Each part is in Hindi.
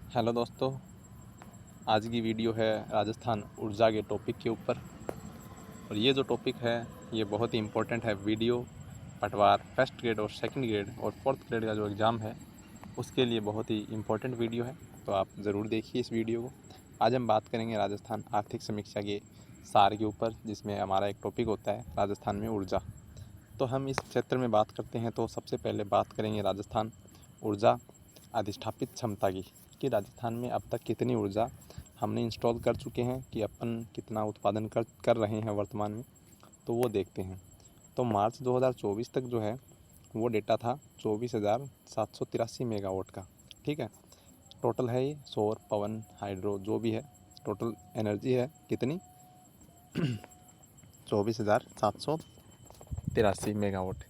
हेलो दोस्तों, आज की वीडियो है राजस्थान ऊर्जा के टॉपिक के ऊपर। और ये जो टॉपिक है ये बहुत ही इम्पोर्टेंट है। वीडियो पटवार फर्स्ट ग्रेड और सेकंड ग्रेड और फोर्थ ग्रेड का जो एग्ज़ाम है उसके लिए बहुत ही इम्पोर्टेंट वीडियो है, तो आप ज़रूर देखिए इस वीडियो को। आज हम बात करेंगे राजस्थान आर्थिक समीक्षा के सार के ऊपर, जिसमें हमारा एक टॉपिक होता है राजस्थान में ऊर्जा। तो हम इस क्षेत्र में बात करते हैं तो सबसे पहले बात करेंगे राजस्थान ऊर्जा अधिष्ठापित क्षमता की, कि राजस्थान में अब तक कितनी ऊर्जा हमने इंस्टॉल कर चुके हैं, कि अपन कितना उत्पादन कर रहे हैं वर्तमान में, तो वो देखते हैं। तो मार्च 2024 तक जो है वो डेटा था 24,783 मेगावाट का। ठीक है, टोटल है ये सौर पवन हाइड्रो जो भी है, टोटल एनर्जी है कितनी 24,783 मेगावाट।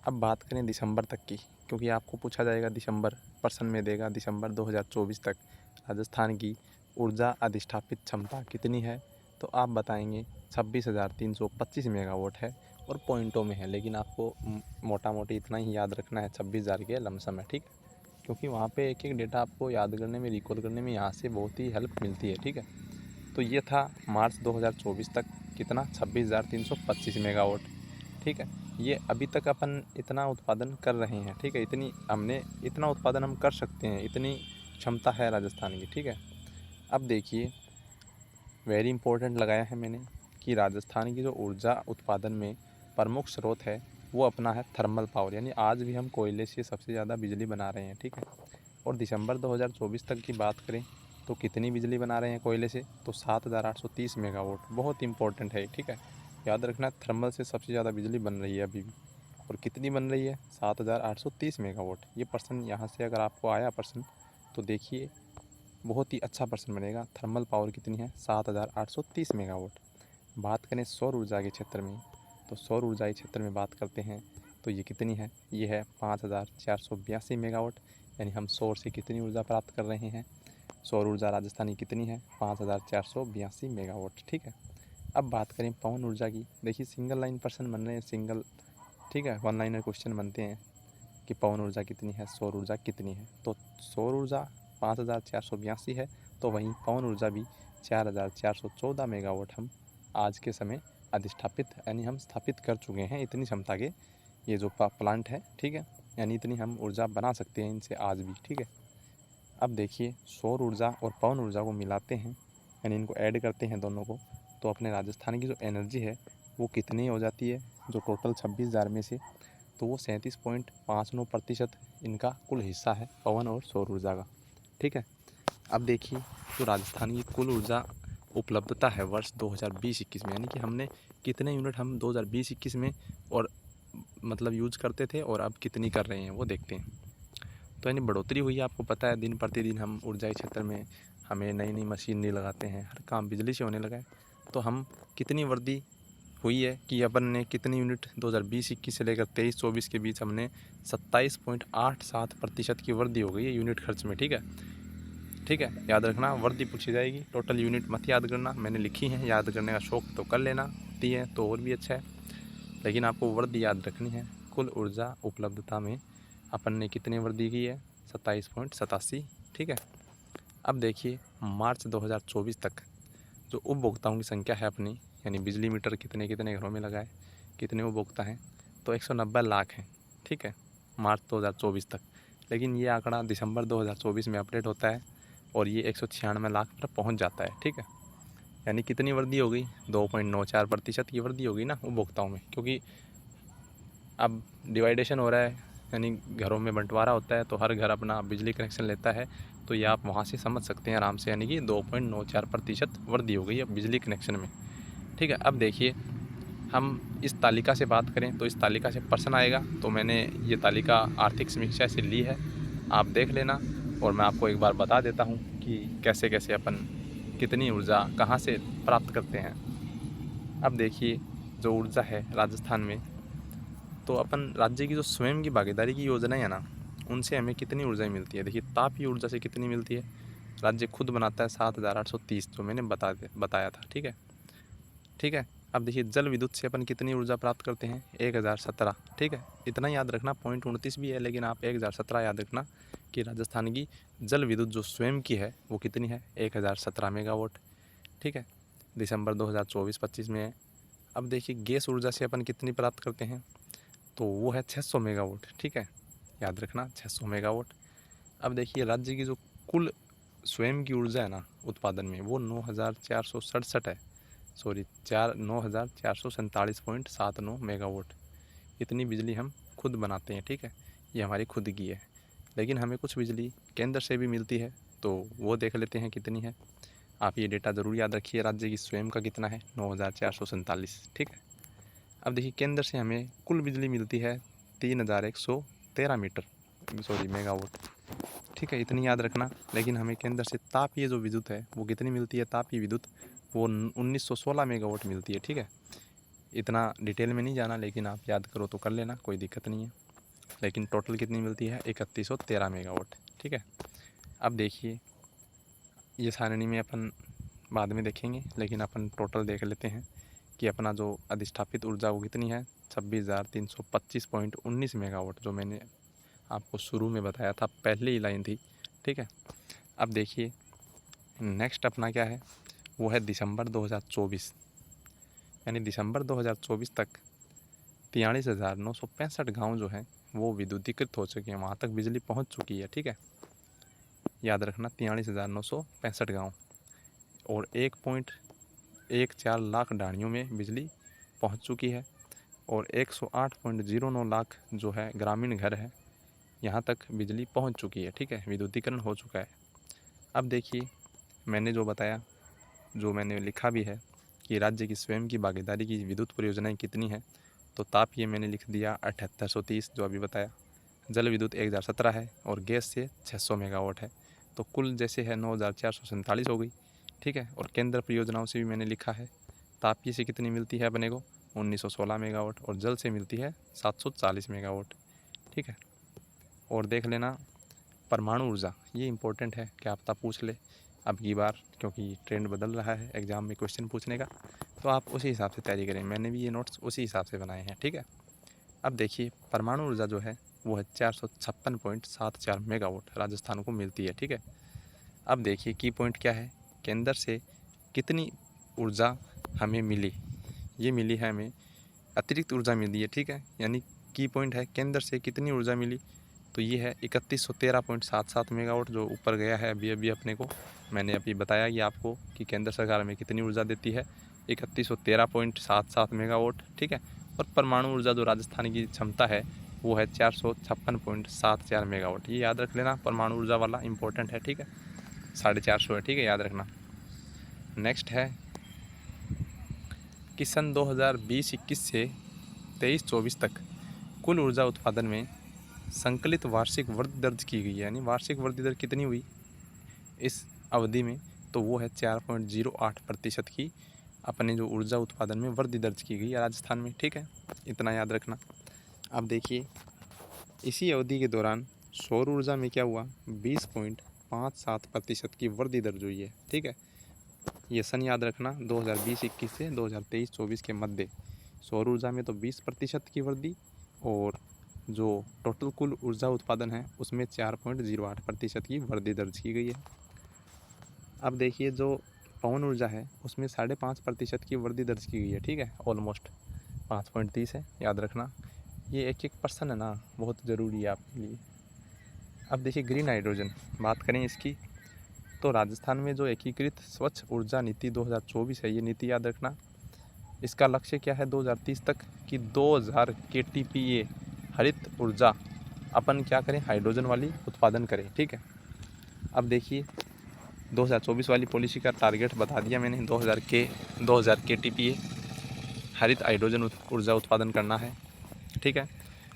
अब बात करें दिसंबर तक की, क्योंकि आपको पूछा जाएगा दिसंबर, प्रश्न में देगा दिसंबर 2024 तक राजस्थान की ऊर्जा अधिष्ठापित क्षमता कितनी है, तो आप बताएंगे 26,325 मेगावाट है और पॉइंटों में है। लेकिन आपको मोटा मोटी इतना ही याद रखना है, 26,000 के लमसम है। ठीक है, क्योंकि वहाँ पे एक एक डेटा आपको याद करने में, रिकॉल करने में यहाँ से बहुत ही हेल्प मिलती है। ठीक है, तो ये था मार्च 2024 तक कितना 26,325 मेगावाट। ठीक है, ये अभी तक अपन इतना उत्पादन कर रहे हैं। ठीक है, इतना उत्पादन हम कर सकते हैं, इतनी क्षमता है राजस्थान की। ठीक है, अब देखिए वेरी इंपॉर्टेंट लगाया है मैंने कि राजस्थान की जो ऊर्जा उत्पादन में प्रमुख स्रोत है वो अपना है थर्मल पावर, यानी आज भी हम कोयले से सबसे ज़्यादा बिजली बना रहे हैं। ठीक है, और दिसंबर 2024 तक की बात करें तो कितनी बिजली बना रहे हैं कोयले से, तो 7,830 मेगावाट। बहुत इंपॉर्टेंट है। ठीक है, याद रखना थर्मल से सबसे ज़्यादा बिजली बन रही है अभी भी। और कितनी बन रही है 7,830 मेगावाट। ये प्रश्न यहाँ से अगर आपको आया प्रश्न तो देखिए बहुत ही अच्छा प्रश्न बनेगा। थर्मल पावर कितनी है 7,830 मेगावाट। बात करें सौर ऊर्जा के क्षेत्र में, तो सौर ऊर्जा के क्षेत्र में बात करते हैं तो ये कितनी है, ये है 5,482 मेगावाट। यानी हम सौर से कितनी ऊर्जा प्राप्त कर रहे हैं, सौर ऊर्जा राजस्थानी कितनी है 5,482 मेगावाट। ठीक है, अब बात करें पवन ऊर्जा की। देखिए सिंगल लाइन प्रश्न बन रहे हैं, सिंगल, ठीक है, वन लाइनर क्वेश्चन बनते हैं कि पवन ऊर्जा कितनी है, सौर ऊर्जा कितनी है। तो सौर ऊर्जा 5,482 है, तो वहीं पवन ऊर्जा भी 4,414 मेगावाट हम आज के समय अधिष्ठापित, यानी हम स्थापित कर चुके हैं इतनी क्षमता के ये जो प्लांट है। ठीक है, यानी इतनी हम ऊर्जा बना सकते हैं इनसे आज भी। ठीक है, अब देखिए सौर ऊर्जा और पवन ऊर्जा को मिलाते हैं, यानी इनको ऐड करते हैं दोनों को, तो अपने राजस्थान की जो एनर्जी है वो कितनी हो जाती है, जो टोटल 26,000 में से, तो वो 37.59% इनका कुल हिस्सा है पवन और सौर ऊर्जा का। ठीक है, अब देखिए जो राजस्थान की कुल ऊर्जा उपलब्धता है वर्ष 2020-21 में, यानी कि हमने कितने यूनिट हम 2020-21 में और मतलब यूज करते थे और अब कितनी कर रहे हैं वो देखते हैं। तो यानी बढ़ोतरी हुई है, आपको पता है दिन प्रतिदिन हम ऊर्जा के क्षेत्र में हमें नई नई मशीनरी लगाते हैं, हर काम बिजली से होने लगा है। तो हम कितनी वृद्धि हुई है कि अपन ने कितनी यूनिट 2020-21 से लेकर 23-24 के बीच हमने 27.87% की वृद्धि हो गई है यूनिट खर्च में। ठीक है, ठीक है, याद रखना वृद्धि पूछी जाएगी, टोटल यूनिट मत याद करना, मैंने लिखी है, याद करने का शौक तो कर लेना, होती है तो और भी अच्छा है, लेकिन आपको वृद्धि याद रखनी है। कुल ऊर्जा उपलब्धता में अपन ने कितनी वृद्धि की है 27.87। ठीक है, अब देखिए मार्च 2024 तक जो उपभोक्ताओं की संख्या है अपनी, यानी बिजली मीटर कितने कितने घरों में लगाए, कितने उपभोक्ता हैं, तो 190 लाख हैं। ठीक है, मार्च 2024 तक। लेकिन ये आंकड़ा दिसंबर 2024 में अपडेट होता है और ये 196 लाख पर पहुंच जाता है। ठीक है, यानी कितनी वृद्धि हो गई 2.94% की वृद्धि होगी ना उपभोक्ताओं में, क्योंकि अब डिवाइडेशन हो रहा है, यानी घरों में बंटवारा होता है, तो हर घर अपना बिजली कनेक्शन लेता है, तो ये आप वहाँ से समझ सकते हैं आराम से, यानी कि 2.94% वृद्धि हो गई है बिजली कनेक्शन में। ठीक है, अब देखिए हम इस तालिका से बात करें तो इस तालिका से प्रश्न आएगा, तो मैंने ये तालिका आर्थिक समीक्षा से ली है, आप देख लेना। और मैं आपको एक बार बता देता हूँ कि कैसे कैसे अपन कितनी ऊर्जा कहाँ से प्राप्त करते हैं। अब देखिए जो ऊर्जा है राजस्थान में, तो अपन राज्य की जो स्वयं की भागीदारी की योजनाएं है ना, उनसे हमें कितनी ऊर्जा मिलती है। देखिए तापीय ऊर्जा से कितनी मिलती है, राज्य खुद बनाता है 7,830, जो मैंने बताया था। ठीक है, ठीक है, अब देखिए जल विद्युत से अपन कितनी ऊर्जा प्राप्त करते हैं 1017, ठीक है। इतना याद रखना, पॉइंट 29 भी है लेकिन आप 1017 याद रखना कि राजस्थान की जल विद्युत जो स्वयं की है वो कितनी है 1017 मेगावाट, ठीक है। दिसंबर 2024-25 में है। अब देखिए गैस ऊर्जा से अपन कितनी प्राप्त करते हैं, तो वो है 600 मेगावाट, ठीक है, याद रखना 600 मेगावाट। अब देखिए राज्य की जो कुल स्वयं की ऊर्जा है ना उत्पादन में, वो 9467 है, सॉरी 9447.79 मेगावाट। इतनी बिजली हम खुद बनाते हैं, ठीक है, ये हमारी खुद की है। लेकिन हमें कुछ बिजली केंद्र से भी मिलती है, तो वो देख लेते हैं कितनी है। आप ये डेटा ज़रूर याद रखिए, राज्य की स्वयं का कितना है 9447, ठीक है। अब देखिए केंद्र से हमें कुल बिजली मिलती है 3113 मेगावाट, ठीक है, इतनी याद रखना। लेकिन हमें केंद्र से तापीय जो विद्युत है वो कितनी मिलती है, तापीय विद्युत वो 1916 मेगावाट मिलती है, ठीक है। इतना डिटेल में नहीं जाना, लेकिन आप याद करो तो कर लेना, कोई दिक्कत नहीं है। लेकिन टोटल कितनी मिलती है 3113 मेगावाट, ठीक है। अब देखिए ये सारणी में अपन बाद में देखेंगे, लेकिन अपन टोटल देख लेते हैं कि अपना जो अधिष्ठापित ऊर्जा वो कितनी है 26,325.19 मेगावाट, जो मैंने आपको शुरू में बताया था, पहली ही लाइन थी, ठीक है। अब देखिए नेक्स्ट अपना क्या है, वो है दिसंबर 2024, यानी दिसंबर 2024 तक 43,965 गाँव जो हैं वो विद्युतीकृत हो चुके हैं, वहाँ तक बिजली पहुँच चुकी है, ठीक है, याद रखना 43,965 गाँव। और 1.14 लाख ढाणियों में बिजली पहुँच चुकी है, और 108.09 लाख जो है ग्रामीण घर है, यहाँ तक बिजली पहुँच चुकी है, ठीक है, विद्युतीकरण हो चुका है। अब देखिए मैंने जो बताया, जो मैंने लिखा भी है कि राज्य की स्वयं की भागीदारी की विद्युत परियोजनाएं कितनी हैं, तो ताप ये मैंने लिख दिया 7830 जो अभी बताया, जल विद्युत 1017 है, और गैस से 600 मेगावाट है, तो कुल जैसे है 9447 हो गई, ठीक है। और केंद्र परियोजनाओं से भी मैंने लिखा है, तापीय से कितनी मिलती है अपने को 1916 मेगावाट, और जल से मिलती है 740 मेगावाट, ठीक है। और देख लेना परमाणु ऊर्जा, ये इंपॉर्टेंट है, क्या पता पूछ ले अब की बार, क्योंकि ट्रेंड बदल रहा है एग्ज़ाम में क्वेश्चन पूछने का, तो आप उसी हिसाब से तैयारी करें। मैंने भी ये नोट्स उसी हिसाब से बनाए हैं, ठीक है। अब देखिए परमाणु ऊर्जा जो है वो है 456.74 मेगावाट राजस्थान को मिलती है, ठीक है। अब देखिए की पॉइंट क्या है, केंद्र से कितनी ऊर्जा हमें मिली, ये मिली है हमें अतिरिक्त ऊर्जा मिली है, ठीक है, यानी की पॉइंट है केंद्र से कितनी ऊर्जा मिली, तो ये है 3113.77 मेगावाट, जो ऊपर गया है अभी अभी अपने को, मैंने अभी बताया कि आपको कि केंद्र सरकार हमें कितनी ऊर्जा देती है 3113.77 मेगावाट, ठीक है। और परमाणु ऊर्जा जो राजस्थान की क्षमता है वो है 456.74 मेगावाट, ये याद रख लेना, परमाणु ऊर्जा वाला इंपॉर्टेंट है, ठीक है, 450 है, ठीक है, याद रखना। नेक्स्ट है कि सन 2020-21 से 23-24 तक कुल ऊर्जा उत्पादन में संकलित वार्षिक वृद्धि दर्ज की गई है, यानी वार्षिक वृद्धि दर कितनी हुई इस अवधि में, तो वो है 4.08% की अपने जो ऊर्जा उत्पादन में वृद्धि दर्ज की गई है राजस्थान में, ठीक है, इतना याद रखना। अब देखिए इसी अवधि के दौरान सौर ऊर्जा में क्या हुआ 20.57% की वृद्धि दर्ज हुई है, ठीक है। ये सन याद रखना 2020-21 से 2023-24 के मध्य सौर ऊर्जा में तो 20% की वृद्धि, और जो टोटल कुल ऊर्जा उत्पादन है उसमें 4.08% की वृद्धि दर्ज की गई है। अब देखिए जो पवन ऊर्जा है उसमें 5.5% की वृद्धि दर्ज की गई है, ठीक है, ऑलमोस्ट 5.30 है, याद रखना, ये एक पर्सन है ना, बहुत ज़रूरी है आपके लिए। अब देखिए ग्रीन हाइड्रोजन बात करें इसकी, तो राजस्थान में जो एकीकृत स्वच्छ ऊर्जा नीति 2024 है, ये नीति याद रखना, इसका लक्ष्य क्या है 2030 तक कि 2000 KTPA हरित ऊर्जा अपन क्या करें हाइड्रोजन वाली उत्पादन करें, ठीक है। अब देखिए 2024 वाली पॉलिसी का टारगेट बता दिया मैंने, 2000 KTPA हरित हाइड्रोजन ऊर्जा उत्पादन करना है, ठीक है।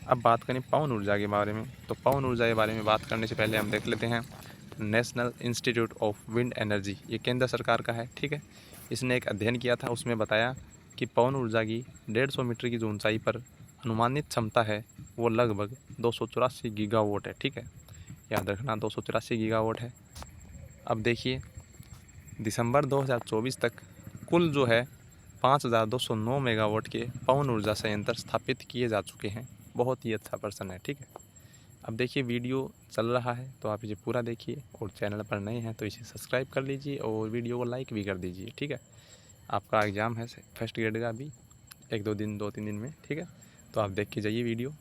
अब बात करें पवन ऊर्जा के बारे में, तो पवन ऊर्जा के बारे में बात करने से पहले हम देख लेते हैं national institute of wind energy, ये केंद्र सरकार का है, ठीक है। इसने एक अध्ययन किया था, उसमें बताया कि पवन ऊर्जा की 150 मीटर की जो ऊंचाई पर अनुमानित क्षमता है वो लगभग 284 गीगावाट है, ठीक है, याद रखना 284 गीगावाट है। अब देखिए दिसंबर 2024 तक कुल जो है 5209 मेगावाट के पवन ऊर्जा संयंत्र स्थापित किए जा चुके हैं। बहुत ही अच्छा पर्सन है, ठीक है। अब देखिए वीडियो चल रहा है तो आप इसे पूरा देखिए, और चैनल पर नए हैं तो इसे सब्सक्राइब कर लीजिए और वीडियो को लाइक भी कर दीजिए, ठीक है। आपका एग्ज़ाम है फर्स्ट ग्रेड का अभी 2-3 दिन में, ठीक है। तो आप देख के जाइए वीडियो।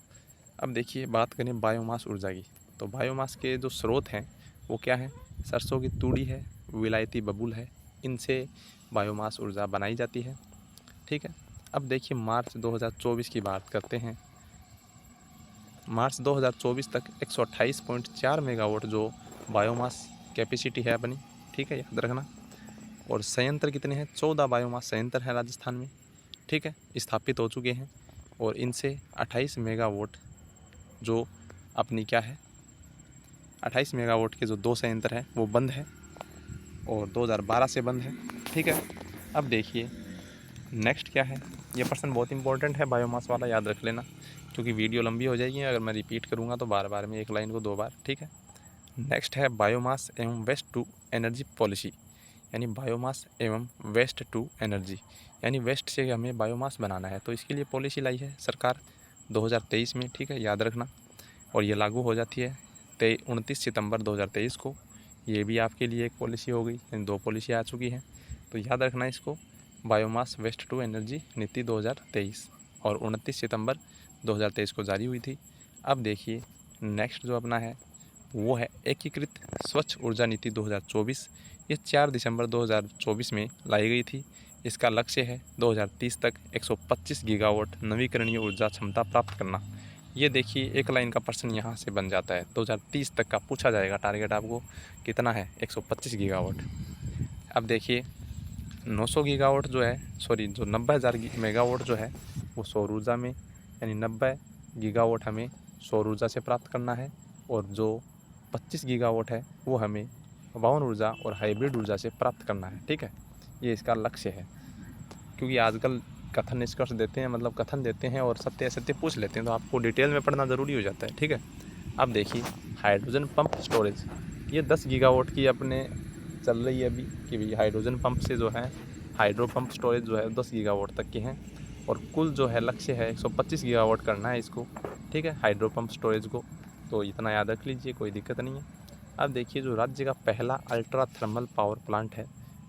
अब देखिए बात करें बायोमास ऊर्जा की, तो बायोमास के जो स्रोत हैं वो क्या है, सरसों की तूड़ी है, विलायती बबूल है, इनसे बायोमास ऊर्जा बनाई जाती है, ठीक है। अब देखिए मार्च 2024 की बात करते हैं। मार्च 2024 तक 128.4 मेगावाट जो बायोमास कैपेसिटी है अपनी, ठीक है, याद रखना। और संयंत्र कितने हैं, 14 बायोमास संयंत्र है राजस्थान में, ठीक है, स्थापित हो चुके हैं। और इनसे 28 मेगावाट जो अपनी क्या है, 28 मेगावाट के जो 2 संयंत्र हैं वो बंद है, और 2012 से बंद है, ठीक है। अब देखिए नेक्स्ट क्या है, ये पर्सन बहुत इंपॉर्टेंट है बायोमास वाला, याद रख लेना, क्योंकि वीडियो लंबी हो जाएगी अगर मैं रिपीट करूँगा तो बार बार में एक लाइन को 2 बार, ठीक है। नेक्स्ट है बायोमास एवं वेस्ट टू एनर्जी पॉलिसी, यानी बायोमास एवं वेस्ट टू एनर्जी, यानी वेस्ट से हमें बायोमास बनाना है, तो इसके लिए पॉलिसी लाई है सरकार 2023 में, ठीक है, याद रखना। और ये लागू हो जाती है 29 सितंबर 2023 को। ये भी आपके लिए एक पॉलिसी हो गई, यानी 2 पॉलिसी आ चुकी हैं, तो याद रखना इसको, बायोमास वेस्ट टू एनर्जी नीति 2023, और 29 सितंबर 2023 को जारी हुई थी। अब देखिए नेक्स्ट जो अपना है वो है एकीकृत स्वच्छ ऊर्जा नीति 2024। ये 4 दिसंबर 2024 में लाई गई थी। इसका लक्ष्य है 2030 तक 125 गीगावाट नवीकरणीय ऊर्जा क्षमता प्राप्त करना। ये देखिए एक लाइन का प्रश्न यहाँ से बन जाता है, 2030 तक का पूछा जाएगा, टारगेट आपको कितना है, 125 गीगावाट। अब देखिए 900 गीगावाट जो है, सॉरी जो 90,000 मेगावाट जो है वो सौर ऊर्जा में, यानी 90 गीगावाट हमें सौर ऊर्जा से प्राप्त करना है, और जो 25 गीगावाट है वो हमें पवन ऊर्जा और हाइब्रिड ऊर्जा से प्राप्त करना है, ठीक है। ये इसका लक्ष्य है, क्योंकि आजकल कथन निष्कर्ष देते हैं, मतलब कथन देते हैं और सत्य असत्य पूछ लेते हैं, तो आपको डिटेल में पढ़ना ज़रूरी हो जाता है, ठीक है। अब देखिए हाइड्रोजन पंप स्टोरेज, ये 10 गीगावाट की अपने चल रही है अभी, कि भाई हाइड्रोजन पंप से जो है हाइड्रो पंप स्टोरेज जो है 10 गीगावाट तक के हैं, और कुल जो है लक्ष्य है 125 गीगावाट करना है इसको, ठीक है, हाइड्रो पंप स्टोरेज को। तो इतना याद रख लीजिए, कोई दिक्कत नहीं है। अब देखिए जो राज्य का पहला अल्ट्रा थर्मल पावर प्लांट है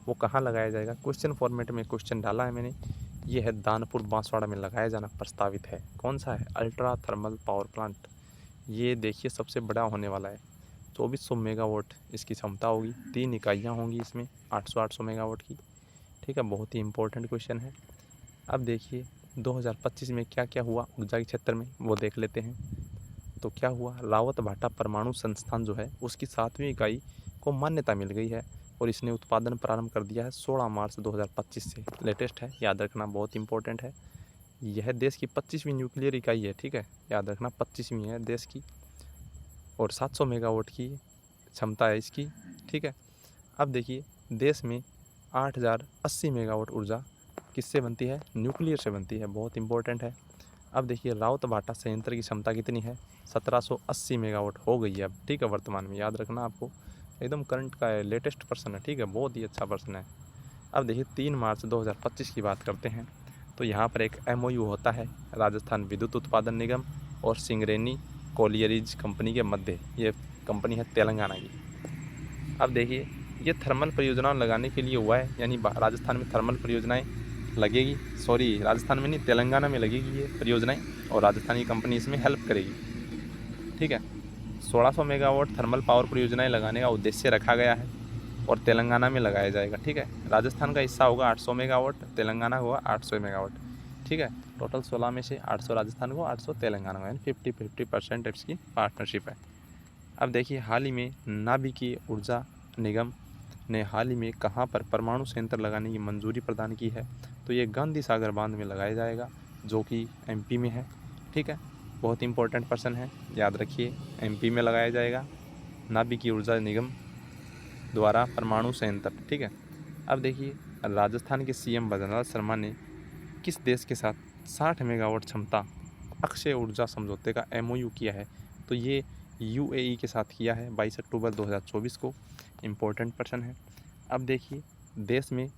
वो कहाँ लगाया जाएगा, क्वेश्चन फॉर्मेट में क्वेश्चन डाला है मैंने, ये है दानपुर बांसवाड़ा में लगाया जाना प्रस्तावित है। कौन सा है, अल्ट्रा थर्मल पावर प्लांट। ये देखिए सबसे बड़ा होने वाला है, 2400 मेगावाट इसकी क्षमता होगी, 3 इकाइयाँ होंगी इसमें 800 मेगावाट की, ठीक है, बहुत ही इंपॉर्टेंट क्वेश्चन है। अब देखिए 2025 में क्या क्या हुआ ऊर्जा के क्षेत्र में वो देख लेते हैं। तो क्या हुआ, रावत भाटा परमाणु संस्थान जो है उसकी 7वीं इकाई को मान्यता मिल गई है, और इसने उत्पादन प्रारंभ कर दिया है 16 मार्च 2025 से, लेटेस्ट है, याद रखना, बहुत इंपॉर्टेंट है। यह देश की 25वीं न्यूक्लियर इकाई है, ठीक है, याद रखना 25वीं है देश की, और 700 मेगावाट की क्षमता है इसकी, ठीक है। अब देखिए देश में 8080 मेगावाट ऊर्जा किससे बनती है, न्यूक्लियर से बनती है, बहुत इंपॉर्टेंट है। अब देखिए रावत भाटा संयंत्र की क्षमता कितनी है, 1780 मेगावाट हो गई है अब, ठीक है, वर्तमान में, याद रखना आपको, एकदम करंट का है, लेटेस्ट पर्सन है, ठीक है, बहुत ही अच्छा पर्सन है। अब देखिए 3 मार्च 2025 की बात करते हैं, तो यहाँ पर एक MOU होता है राजस्थान विद्युत उत्पादन निगम और सिंगरेनी कोलियरीज कंपनी के मध्य, ये कंपनी है तेलंगाना की। अब देखिए ये थर्मल परियोजनाओं लगाने के लिए हुआ है, यानी राजस्थान में थर्मल परियोजनाएं लगेगी, सॉरी राजस्थान में नहीं तेलंगाना में लगेगी ये परियोजनाएं, और राजस्थान की कंपनी इसमें हेल्प करेगी, ठीक है। 1600 मेगावाट थर्मल पावर परियोजनाएं लगाने का उद्देश्य रखा गया है, और तेलंगाना में लगाया जाएगा, ठीक है। राजस्थान का हिस्सा होगा 800 मेगावाट, तेलंगाना होगा 800 मेगावाट, ठीक है। टोटल 16 में से 800 राजस्थान को, 800 तेलंगाना को, यानी 50-50% इसकी पार्टनरशिप है। अब देखिए हाल ही में नाभिकीय ऊर्जा निगम ने हाल ही में कहाँ पर परमाणु संयंत्र लगाने की मंजूरी प्रदान की है, तो ये गांधी सागर बांध में लगाया जाएगा, जो कि MP में है, ठीक है, बहुत इंपॉर्टेंट पर्सन है, याद रखिए, MP में लगाया जाएगा नाभिकीय ऊर्जा निगम द्वारा परमाणु संयंत्र, ठीक है। अब देखिए राजस्थान के CM भजनलाल शर्मा ने किस देश के साथ 60 मेगावाट क्षमता अक्षय ऊर्जा समझौते का MOU किया है, तो ये UAE के साथ किया है 22 अक्टूबर 2024 को, इम्पोर्टेंट पर्सन है। अब देखिए देश में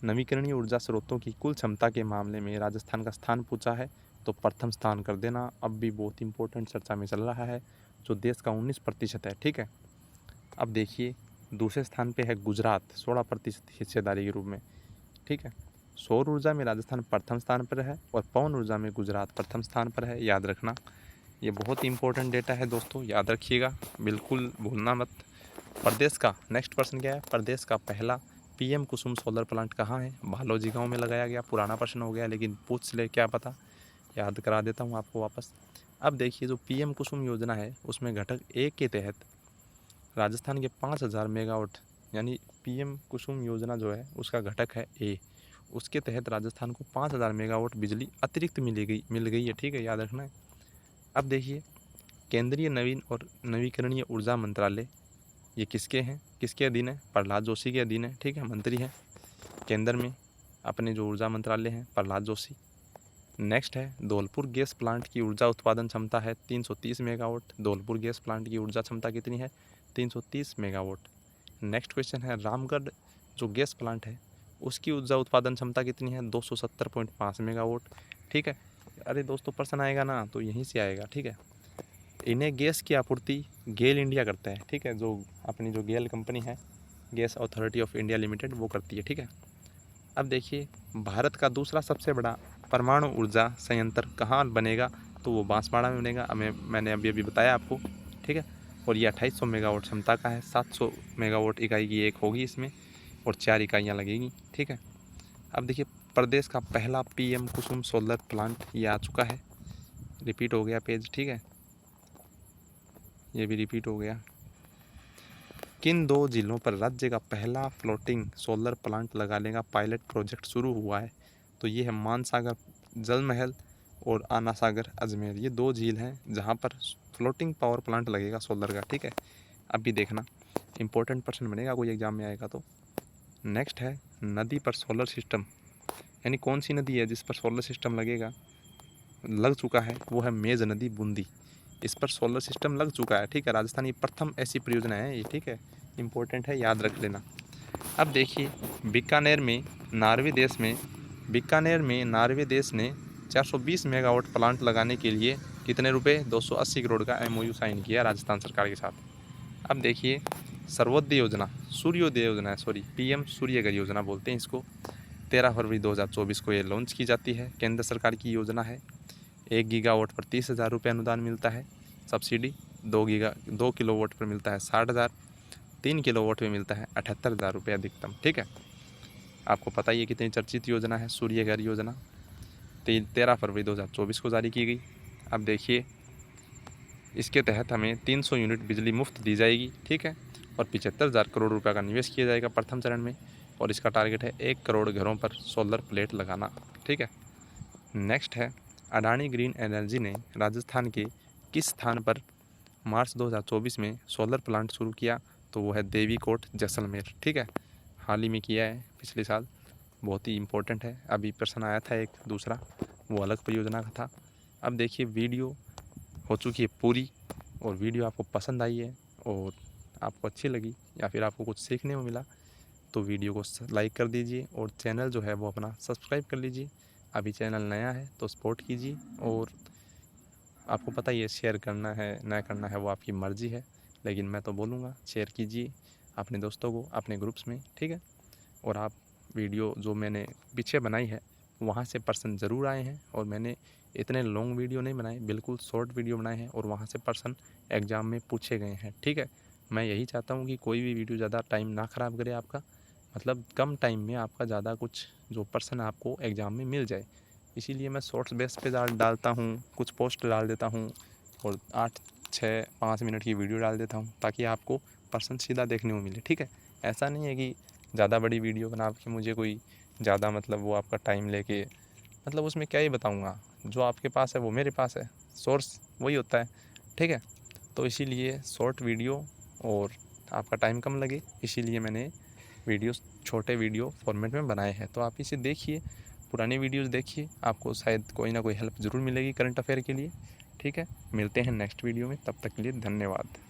नवीकरणीय ऊर्जा स्रोतों की कुल क्षमता के मामले में राजस्थान का स्थान पूछा है तो प्रथम स्थान कर देना। अब भी बहुत इंपॉर्टेंट चर्चा में चल रहा है, जो देश का 19% है। ठीक है, अब देखिए दूसरे स्थान पे है गुजरात 16% हिस्सेदारी के रूप में। ठीक है, सौर ऊर्जा में राजस्थान प्रथम स्थान पर है और पवन ऊर्जा में गुजरात प्रथम स्थान पर है। याद रखना, ये बहुत इंपॉर्टेंट डेटा है दोस्तों, याद रखिएगा, बिल्कुल भूलना मत। प्रदेश का नेक्स्ट प्रश्न क्या है? प्रदेश का पहला पीएम कुसुम सोलर प्लांट कहाँ है? भालोजी गांव में लगाया गया। पुराना प्रश्न हो गया लेकिन पूछ ले, क्या पता, याद करा देता हूँ आपको वापस। अब देखिए जो पीएम कुसुम योजना है उसमें घटक एक के तहत राजस्थान के 5000 मेगावाट, यानी पीएम कुसुम योजना जो है उसका घटक है ए, उसके तहत राजस्थान को 5000 मेगावाट बिजली अतिरिक्त मिल गई है। ठीक है, याद रखना है। अब देखिए केंद्रीय नवीन और नवीकरणीय ऊर्जा मंत्रालय, ये किसके हैं, किसके अधीन है? प्रहलाद जोशी के अधीन है। ठीक है, मंत्री हैं केंद्र में अपने जो ऊर्जा मंत्रालय हैं, प्रहलाद जोशी। नेक्स्ट है धौलपुर गैस प्लांट की ऊर्जा उत्पादन क्षमता है 330 मेगावाट। धौलपुर गैस प्लांट की ऊर्जा क्षमता कितनी है? 330 मेगावाट। नेक्स्ट क्वेश्चन है रामगढ़ जो गैस प्लांट है उसकी ऊर्जा उत्पादन क्षमता कितनी है? 270.5 मेगावाट। ठीक है, अरे दोस्तों प्रश्न आएगा ना तो यहीं से आएगा। ठीक है, इन्हें गैस की आपूर्ति गेल इंडिया करता है। ठीक है, जो अपनी जो गेल कंपनी है, gas authority of India limited, वो करती है। ठीक है, अब देखिए भारत का दूसरा सबसे बड़ा परमाणु ऊर्जा संयंत्र कहाँ बनेगा? तो वो बांसवाड़ा में बनेगा। मैंने अभी बताया आपको। ठीक है, और ये 2800 मेगावाट क्षमता का है। 700 मेगावाट इकाई की एक होगी इसमें और 4 इकाइयाँ लगेंगी। ठीक है, अब देखिए प्रदेश का पहला पीएम कुसुम सोलर प्लांट ये आ चुका है। रिपीट हो गया पेज। ठीक है, ये भी रिपीट हो गया। किन 2 जिलों पर राज्य का पहला फ्लोटिंग सोलर प्लांट लगाने का पायलट प्रोजेक्ट शुरू हुआ है? तो ये है मानसागर जल महल और आना सागर अजमेर। ये 2 झील हैं जहाँ पर फ्लोटिंग पावर प्लांट लगेगा सोलर का। ठीक है, अभी देखना इंपॉर्टेंट प्रश्न बनेगा, कोई एग्जाम में आएगा तो। नेक्स्ट है नदी पर सोलर सिस्टम, यानी कौन सी नदी है जिस पर सोलर सिस्टम लगेगा, लग चुका है? वो है मेज नदी बूंदी, इस पर सोलर सिस्टम लग चुका है। ठीक है, राजस्थान की प्रथम ऐसी परियोजना है ये। ठीक है, इंपॉर्टेंट है, याद रख लेना। अब देखिए बीकानेर में नॉर्वे देश ने 420 मेगावाट प्लांट लगाने के लिए कितने रुपए? 280 करोड़ का MOU साइन किया राजस्थान सरकार के साथ। अब देखिए सर्वोदय योजना, सूर्योदय योजना है, सॉरी PM सूर्यघर योजना बोलते हैं इसको। 13 फरवरी 2024 को ये लॉन्च की जाती है, केंद्र सरकार की योजना है। 1 गीगावाट पर 30,000 रुपये अनुदान मिलता है सब्सिडी। 2 किलोवाट पर मिलता है 60,000। 3 किलोवाट में मिलता है 78,000 रुपये अधिकतम। ठीक है, आपको पता ही है कितनी चर्चित योजना है सूर्यघर योजना। 13 फरवरी 2024 को जारी की गई। अब देखिए इसके तहत हमें 300 यूनिट बिजली मुफ्त दी जाएगी। ठीक है, और 75,000 करोड़ रुपये का निवेश किया जाएगा प्रथम चरण में, और इसका टारगेट है 1 करोड़ घरों पर सोलर प्लेट लगाना। ठीक है, नेक्स्ट है अडानी ग्रीन एनर्जी ने राजस्थान के किस स्थान पर मार्च 2024 में सोलर प्लांट शुरू किया? तो वो है देवीकोट जैसलमेर। ठीक है, हाल ही में किया है, पिछले साल। बहुत ही इम्पोर्टेंट है, अभी प्रश्न आया था एक दूसरा, वो अलग परियोजना का था। अब देखिए वीडियो हो चुकी है पूरी, और वीडियो आपको पसंद आई है और आपको अच्छी लगी या फिर आपको कुछ सीखने को मिला तो वीडियो को लाइक कर दीजिए और चैनल जो है वो अपना सब्सक्राइब कर लीजिए। अभी चैनल नया है तो सपोर्ट कीजिए, और आपको पता ही है शेयर करना है ना करना है वो आपकी मर्ज़ी है, लेकिन मैं तो बोलूँगा शेयर कीजिए अपने दोस्तों को, अपने ग्रुप्स में। ठीक है, और आप वीडियो जो मैंने पीछे बनाई है वहाँ से पर्सन ज़रूर आए हैं, और मैंने इतने लॉन्ग वीडियो नहीं बनाए, बिल्कुल शॉर्ट वीडियो बनाए हैं, और वहाँ से पर्सन एग्ज़ाम में पूछे गए हैं। ठीक है, मैं यही चाहता हूँ कि कोई भी वीडियो ज़्यादा टाइम ना ख़राब करे आपका, मतलब कम टाइम में आपका ज़्यादा कुछ जो पर्सन आपको एग्ज़ाम में मिल जाए। इसीलिए मैं शॉर्ट्स बेस पे डालता हूँ, कुछ पोस्ट डाल देता हूँ, और 8-6-5 मिनट की वीडियो डाल देता हूँ ताकि आपको पर्सन सीधा देखने को मिले। ठीक है, ऐसा नहीं है कि ज़्यादा बड़ी वीडियो बना के मुझे कोई ज़्यादा मतलब वो आपका टाइम लेके, मतलब उसमें क्या ही बताऊँगा, जो आपके पास है वो मेरे पास है, सोर्स वही होता है। ठीक है, तो इसीलिए शॉर्ट वीडियो और आपका टाइम कम लगे, इसीलिए मैंने वीडियोस छोटे वीडियो फॉर्मेट में बनाए हैं। तो आप इसे देखिए, पुरानी वीडियोस देखिए, आपको शायद कोई ना कोई हेल्प ज़रूर मिलेगी करंट अफेयर के लिए। ठीक है, मिलते हैं नेक्स्ट वीडियो में, तब तक के लिए धन्यवाद।